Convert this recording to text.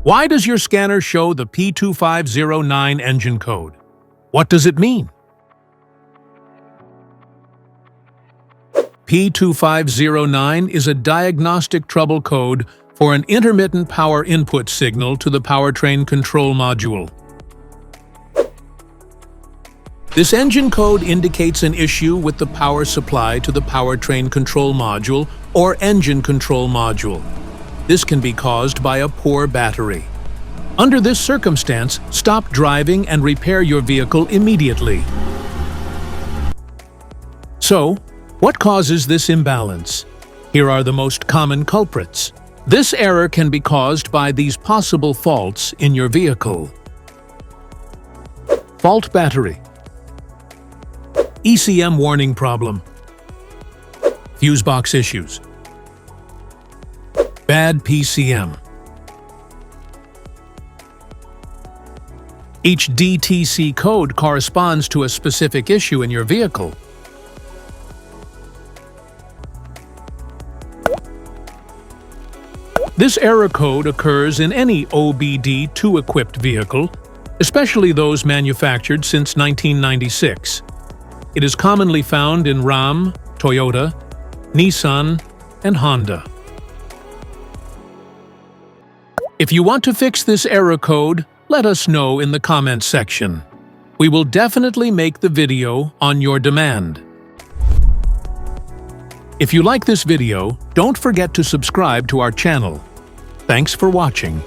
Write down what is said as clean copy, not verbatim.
Why does your scanner show the P2509 engine code? What does it mean? P2509 is a diagnostic trouble code for an intermittent power input signal to the Powertrain Control Module. This engine code indicates an issue with the power supply to the Powertrain Control Module or Engine Control Module. This can be caused by a poor battery. Under this circumstance, stop driving and repair your vehicle immediately. So, what causes this imbalance? Here are the most common culprits. This error can be caused by these possible faults in your vehicle. Fault battery. ECM warning problem. Fuse box issues. Bad PCM. Each DTC code corresponds to a specific issue in your vehicle. This error code occurs in any OBD2 equipped vehicle, especially those manufactured since 1996. It is commonly found in Ram, Toyota, Nissan, and Honda. If you want to fix this error code, let us know in the comments section. We will definitely make the video on your demand. If you like this video, don't forget to subscribe to our channel. Thanks for watching.